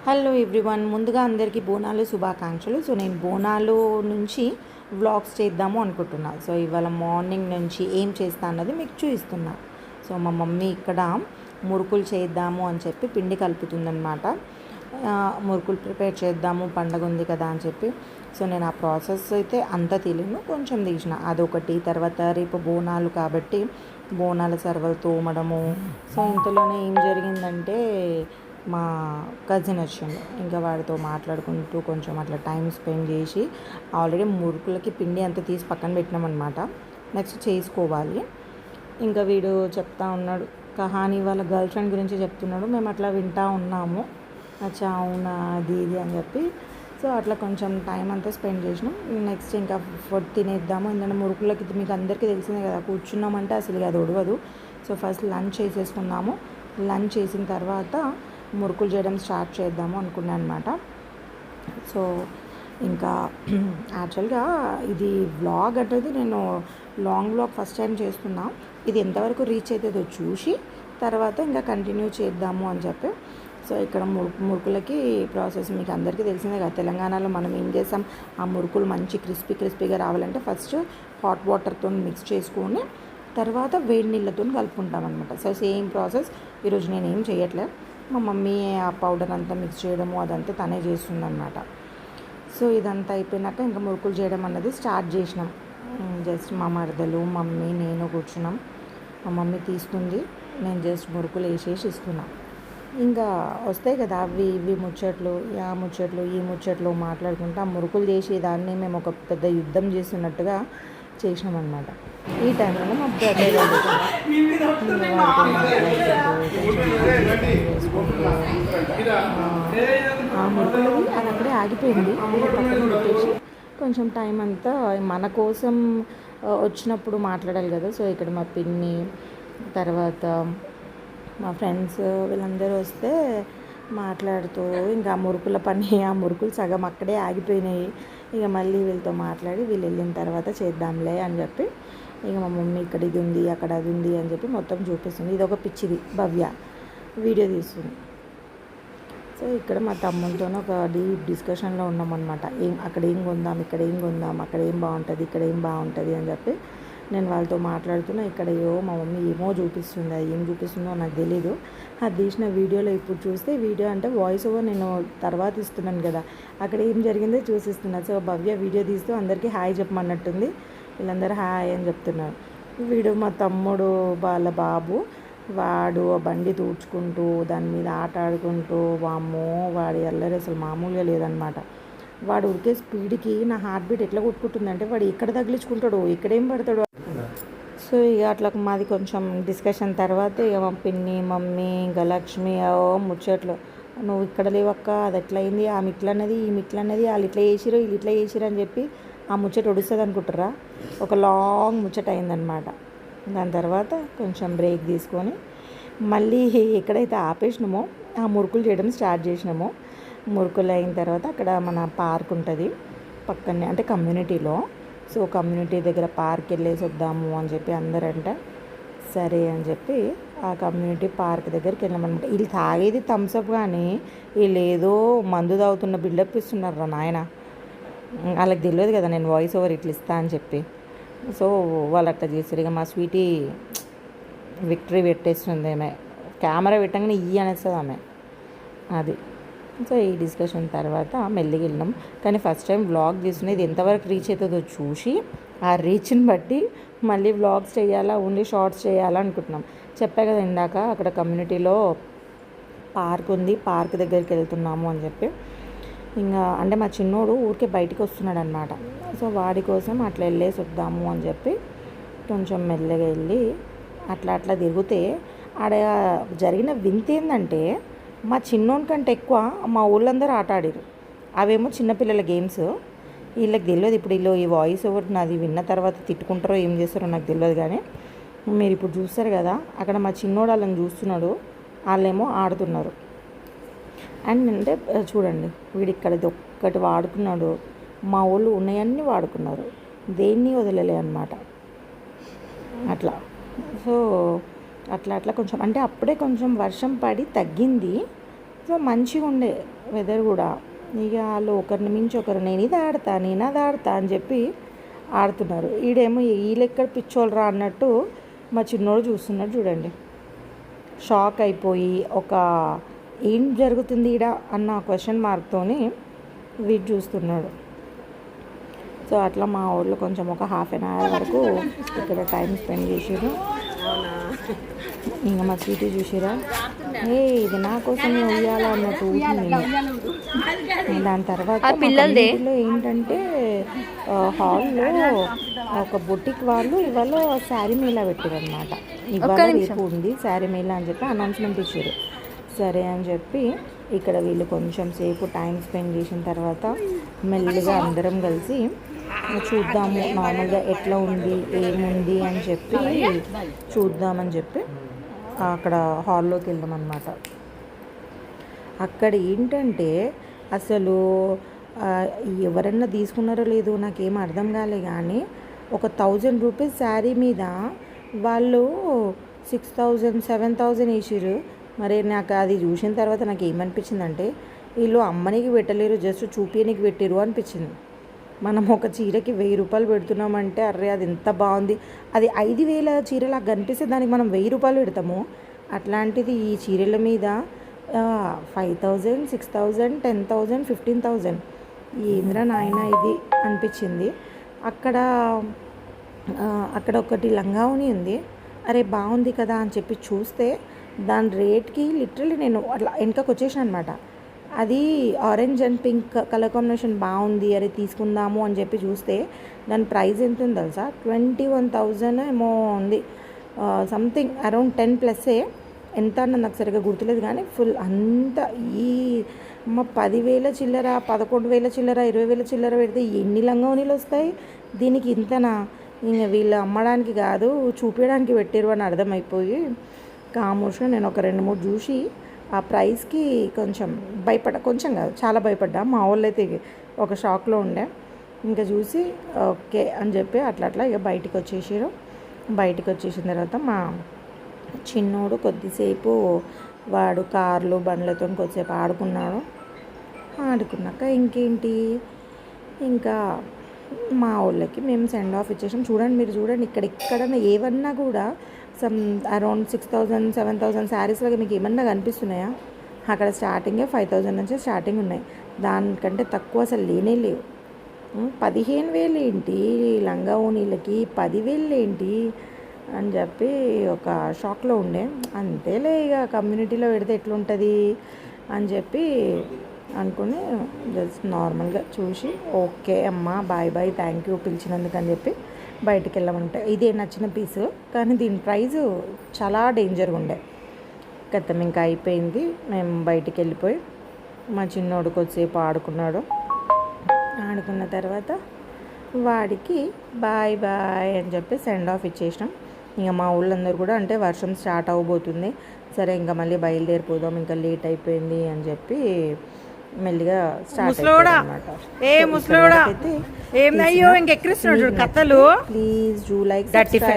Hello everyone, ముందుగా అందరికీ బోనాలు శుభాకాంక్షలు. సో నేను బోనాలు నుంచి వ్లాగ్స్ చేద్దాము అనుకుంటున్నా. సో ఇవాళ మార్నింగ్ నుంచి ఏం చేస్తా అన్నది మీకు చూపిస్తున్నా. సో మా మమ్మీ ఇక్కడ మురుకులు చేద్దాము అని చెప్పి పిండి కలుపుతుందన్నమాట. మురుకులు ప్రిపేర్ చేద్దాము, పండగ ఉంది కదా అని చెప్పి. సో నేను ఆ ప్రాసెస్ అయితే అంతా తెలియను, కొంచెం తీసిన అదొకటి. తర్వాత రేపు బోనాలు కాబట్టి బోనాల సర్వలు తోమడము. సో ఇంతలోనే ఏం జరిగిందంటే మా కజిన్ వచ్చిండు. ఇంకా వాడితో మాట్లాడుకుంటూ కొంచెం అట్లా టైం స్పెండ్ చేసి ఆల్రెడీ మురుకులకి పిండి అంతా తీసి పక్కన పెట్టినామన్నమాట. నెక్స్ట్ చేసుకోవాలి. ఇంకా వీడు చెప్తా ఉన్నాడు, కహాని వాళ్ళ గర్ల్ ఫ్రెండ్ గురించి చెప్తున్నాడు. మేము అట్లా వింటూ ఉన్నాము. అచ్చా అవునా అది ఇది అని చెప్పి. సో అట్లా కొంచెం టైం అంతా స్పెండ్ చేసినాం. నెక్స్ట్ ఇంకా ఫుడ్ తినేద్దాము. ఎందుకంటే మురుకులకి మీకు అందరికీ తెలిసిందే కదా, కూర్చున్నామంటే అసలు అది ఒడవదు. సో ఫస్ట్ లంచ్ చేసేసుకున్నాము. లంచ్ చేసిన తర్వాత మురుకులు చేయడం స్టార్ట్ చేద్దాము అనుకున్నాను అనమాట. సో ఇంకా యాక్చువల్గా ఇది వ్లాగ్ అనేది నేను లాంగ్ వ్లాగ్ ఫస్ట్ టైం చేస్తున్నా. ఇది ఎంతవరకు రీచ్ అవుతుందో చూసి తర్వాత ఇంకా కంటిన్యూ చేద్దాము అని చెప్పి. సో ఇక్కడ మురుకులకి ప్రాసెస్ మీకు అందరికీ తెలిసిందే కదా. తెలంగాణలో మనం ఏం చేస్తాం, ఆ మురుకులు మంచి క్రిస్పీగా రావాలంటే ఫస్ట్ హాట్ వాటర్తో మిక్స్ చేసుకొని తర్వాత వేడి నీళ్ళతో కలుపుకుంటాం అనమాట. సో సేమ్ ప్రాసెస్ ఈరోజు నేను ఏం చేయట్లేదు. మా మమ్మీ ఆ పౌడర్ అంతా మిక్స్ చేయడము అదంతా తనే చేస్తుందన్నమాట. సో ఇదంతా అయిపోయినాక ఇంకా మురుకులు చేయడం అన్నది స్టార్ట్ చేసినాం. జస్ట్ మా మరదలు, మమ్మీ, నేను కూర్చున్నాం. మా మమ్మీ తీసుకుంది, నేను జస్ట్ మురుకులు వేసేసి ఇస్తున్నా. ఇంకా వస్తాయి కదా అవి ఇవి ముచ్చట్లు, ఆ ముచ్చట్లు ఈ ముచ్చట్లు మాట్లాడుకుంటూ ఆ మురుకులు చేసి దాన్ని మేము ఒక పెద్ద యుద్ధం చేస్తున్నట్టుగా చేసినామన్నమాట. ఈ టైంలో మా బ్రదర్ ఆ మురుకులు అది అక్కడే ఆగిపోయింది. పక్కన పెట్టేసి కొంచెం టైం అంతా మన కోసం వచ్చినప్పుడు మాట్లాడాలి కదా. సో ఇక్కడ మా పిన్ని, తర్వాత మా ఫ్రెండ్స్ వీళ్ళందరూ వస్తే మాట్లాడుతూ ఇంకా మురుకుల పని, ఆ మురుకులు సగం అక్కడే ఆగిపోయినాయి. ఇక మళ్ళీ వీళ్ళతో మాట్లాడి వీళ్ళు వెళ్ళిన తర్వాత చేద్దాంలే అని చెప్పి ఇక మా మమ్మీ ఇక్కడ ఇది ఉంది అక్కడ అది ఉంది అని చెప్పి మొత్తం చూపిస్తుంది. ఇది ఒక పిచ్చిది భవ్య వీడియో తీస్తుంది. సో ఇక్కడ మా తమ్ముడితో ఒక డీప్ డిస్కషన్లో ఉన్నామన్నమాట. అక్కడ ఏం కొందాం, ఇక్కడ ఏం కొందాం, అక్కడ ఏం బాగుంటుంది, ఇక్కడ ఏం బాగుంటుంది అని చెప్పి నేను వాళ్ళతో మాట్లాడుతున్నా. ఇక్కడ మా మమ్మీ ఏమో చూపిస్తుంది, అది ఏం చూపిస్తుందో నాకు తెలీదు. అది తీసిన వీడియోలో ఇప్పుడు చూస్తే వీడియో అంటే వాయిస్ ఓవర్ నేను తర్వాత ఇస్తున్నాను కదా, అక్కడ ఏం జరిగిందో చూసిస్తున్నా. సో భవ్య వీడియో తీస్తూ అందరికీ హాయ్ చెప్పమన్నట్టుంది. వీళ్ళందరూ హాయ్ అని చెప్తున్నారు. వీడు మా తమ్ముడు వాళ్ళ బాబు, వాడు బండి తూడ్చుకుంటూ దాని మీద ఆట ఆడుకుంటూ, వామ్మో వాడి అల్లరి అసలు మామూలుగా లేదనమాట. వాడు ఉరికే స్పీడ్కి నా హార్ట్ బీట్ ఎట్లా కొట్టుకుంటుందంటే వాడు ఎక్కడ తగిలించుకుంటాడు, ఎక్కడేం పడతాడు. సో ఇక అట్లా మాది కొంచెం డిస్కషన్ తర్వాత ఇక మా పిన్ని, మమ్మీ, ఇంకా లక్ష్మి ముచ్చట్లు, నువ్వు ఇక్కడ లేవక్క, అది ఎట్లా అయింది, ఆమె ఇట్లా అన్నది, ఈమె ఇట్లా అన్నది, వాళ్ళు ఇట్లా చేసిరు వీళ్ళు ఇట్లా చేసిరు అని చెప్పి ఆ ముచ్చట ఒడుస్తుంది అనుకుంటారా. ఒక లాంగ్ ముచ్చట అయిందనమాట. దాని తర్వాత కొంచెం బ్రేక్ తీసుకొని మళ్ళీ ఎక్కడైతే ఆపేసినామో ఆ మురుకులు చేయడం స్టార్ట్ చేసినామో, మురుకులు అయిన తర్వాత అక్కడ మన పార్క్ ఉంటుంది పక్కనే, అంటే కమ్యూనిటీలో. సో కమ్యూనిటీ దగ్గర పార్క్ వెళ్ళేసి వద్దాము అని చెప్పి అందరంటే సరే అని చెప్పి ఆ కమ్యూనిటీ పార్క్ దగ్గరికి వెళ్ళామన్నమాట. వీళ్ళు తాగేది థమ్స్అప్ కానీ వీళ్ళు ఏదో మందు తాగుతున్న బిల్డప్ ఇస్తున్నారు నాయన. వాళ్ళకి తెలియదు కదా నేను వాయిస్ ఓవర్ ఇట్లా ఇస్తా అని చెప్పి. సో వాళ్ళు అట్లా చేస్తారు. ఇక మా స్వీటీ విక్టరీ పెట్టేస్తుంది. ఆమె కెమెరా పెట్టగానే అనేస్తుంది ఆమె అది. సో ఈ డిస్కషన్ తర్వాత మెల్లిగా వెళ్ళినాం. కానీ ఫస్ట్ టైం వ్లాగ్ తీసుకునేది ఎంతవరకు రీచ్ అవుతుందో చూసి ఆ రీచ్ని బట్టి మళ్ళీ వ్లాగ్స్ చేయాలా, ఓన్లీ షార్ట్స్ చేయాలా అనుకుంటున్నాం. చెప్పా కదా ఇందాక అక్కడ కమ్యూనిటీలో పార్క్ ఉంది, పార్క్ దగ్గరికి వెళ్తున్నాము అని చెప్పి. ఇంకా అంటే మా చిన్నోడు ఊరికే బయటికి వస్తున్నాడు అనమాట. సో వాడి కోసం అట్లా వెళ్ళేసి వద్దాము అని చెప్పి కొంచెం మెల్లగా వెళ్ళి అట్లా తిరిగితే ఆడ జరిగిన వింత ఏంటంటే మా చిన్నోని కంటే ఎక్కువ మా ఊళ్ళందరూ ఆట ఆడారు. అవేమో చిన్నపిల్లల గేమ్స్, వీళ్ళకి తెలియదు. ఇప్పుడు వీళ్ళు ఈ వాయిస్ ఓవర్ నాది విన్న తర్వాత తిట్టుకుంటారో ఏం చేస్తారో నాకు తెలియదు. కానీ మీరు ఇప్పుడు చూస్తారు కదా అక్కడ మా చిన్నోడు వాళ్ళని చూస్తున్నాడు, వాళ్ళేమో ఆడుతున్నారు. అండ్ అంటే చూడండి వీడు ఇక్కడ ఒక్కటి వాడుకున్నాడు, మా ఊళ్ళు ఉన్నాయన్నీ వాడుకున్నారు, దేన్ని వదలలే అనమాట అట్లా. సో అట్లా కొంచెం అంటే అప్పుడే కొంచెం వర్షం పడి తగ్గింది. సో మంచిగా ఉండే వెదర్ కూడా. ఇక వాళ్ళు ఒకరిని మించి ఒకరు నేను ఇది ఆడతా అని చెప్పి ఆడుతున్నారు. ఈడేమో వీళ్ళెక్కడ పిచ్చోళ్ళరా అన్నట్టు మా చిన్నోడు చూస్తున్నాడు చూడండి. షాక్ అయిపోయి ఏం జరుగుతుంది ఈడ అన్న క్వశ్చన్ మార్క్తోని వీడు చూస్తున్నాడు. సో అట్లా మా ఊళ్ళో కొంచెం ఒక హాఫ్ అన్ అవర్ వరకు ఇక్కడ టైం స్పెండ్ చేసారు. ఇంకా మా స్వీటీ చూసిరా, ఇది నా కోసం ఉయ్యాలా అన్నట్టు ఊహింది. దాని తర్వాత పిల్లల్లో ఏంటంటే హాల్లో ఒక బొటిక్ వాళ్ళు ఇవాళ శారీ మేళా పెట్టారు అనమాట. ఇవాళ రేపు ఉంది శారీ మేళా అని చెప్పి అనౌన్స్మెంట్ ఇచ్చారు. సరే అని చెప్పి ఇక్కడ వీళ్ళు కొంచెం సేపు టైం స్పెండ్ చేసిన తర్వాత మెల్లిగా అందరం కలిసి చూద్దాము నార్మల్గా ఎట్లా ఉంది ఏముంది అని చెప్పి చూద్దామని చెప్పి అక్కడ హాల్లోకి వెళ్దాం అన్నమాట. అక్కడ ఏంటంటే అసలు ఎవరన్నా తీసుకున్నారో లేదో నాకేం అర్థం కాలే, కానీ ఒక 1000 రూపీస్ శారీ మీద వాళ్ళు 6000 7000 వేసిర్రు. మరి నాకు అది చూసిన తర్వాత నాకు ఏమనిపించిందంటే వీళ్ళు అమ్మనికి పెట్టలేరు, జస్ట్ చూపియనికి పెట్టిరు అనిపించింది. మనం ఒక చీరకి 1000 రూపాయలు పెడుతున్నామంటే అర్రే అది ఎంత బాగుంది, అది 5000 చీరలా కనిపిస్తే దానికి మనం 1000 రూపాయలు పెడతాము. అట్లాంటిది ఈ చీరల మీద 5000 6000 10,000 15,000 ఏంద్రా నాయన ఇది అనిపించింది. అక్కడ ఒకటి లంగావుని ఉంది. అరే బాగుంది కదా అని చెప్పి చూస్తే దాని రేట్కి లిటరలీ నేను అట్లా వెనకకు వచ్చేసాను అనమాట. అది orange and pink colour combination బాగుంది, అరే తీసుకుందాము అని చెప్పి చూస్తే దాని ప్రైస్ ఎంత ఉంది తెలుసా, 21,000 ఏమో ఉంది. Something around 10+. ఎంత అన్నది నాకు సరిగ్గా గుర్తులేదు, కానీ ఫుల్ అంతా ఈ 10,000 చిల్లర 11,000 చిల్లర 20,000 చిల్లర పెడితే ఎన్ని లంగావనీలు వస్తాయి దీనికి ఇంతనా. ఇంకా వీళ్ళు అమ్మడానికి కాదు చూపించడానికి పెట్టారు అని అర్థమైపోయి కామోష్గా నేను ఒక 2-3 చూసి ఆ ప్రైస్కి కొంచెం కొంచెం కాదు చాలా భయపడ్డా. మా వాళ్ళు అయితే ఒక షాక్లో ఉండే. ఇంకా చూసి ఓకే అని చెప్పి అట్లా ఇక బయటికి వచ్చేసారు. బయటికి వచ్చేసిన తర్వాత మా చిన్నోడు కొద్దిసేపు వాడు కార్లు బండ్లతో కొద్దిసేపు ఆడుకున్నాక ఇంకేంటి ఇంకా మా వాళ్ళకి మేము సెండ్ ఆఫ్ ఇచ్చేసాం. మీరు చూడండి ఇక్కడ ఏమన్నా కూడా అరౌండ్ 6,000 7,000 శారీస్ లాగా మీకు ఏమన్నా కనిపిస్తున్నాయా? అక్కడ స్టార్టింగే 5,000 నుంచి స్టార్టింగ్ ఉన్నాయి. దానికంటే తక్కువ అసలు లేవు. 15,000 ఏంటి లంగా ఓనీలకి, 10,000 ఏంటి అని చెప్పి ఒక షాక్లో ఉండే. అంతేలే ఇక కమ్యూనిటీలో పెడితే ఎట్లుంటుంది అని చెప్పి అనుకుని జస్ట్ నార్మల్గా చూసి ఓకే అమ్మా బాయ్ థ్యాంక్ యూ పిలిచినందుకు అని చెప్పి బయటికి వెళ్ళమంటే ఇదే నచ్చిన పీసు, కానీ దీని ప్రైజు చాలా డేంజర్గా ఉండే. గతం ఇంకా అయిపోయింది. మేము బయటికి వెళ్ళిపోయి మా చిన్నోడు కొద్దిసేపు ఆడుకున్న తర్వాత వాడికి బాయ్ అని చెప్పి సెండ్ ఆఫ్ ఇచ్చేసినాం. ఇంకా మా ఊళ్ళందరూ కూడా అంటే వర్షం స్టార్ట్ అవ్వబోతుంది, సరే ఇంకా మళ్ళీ బయలుదేరిపోదాం ఇంకా లేట్ అయిపోయింది అని చెప్పి మెల్లిగా స్టార్ట్ అన్నమాట. Please do like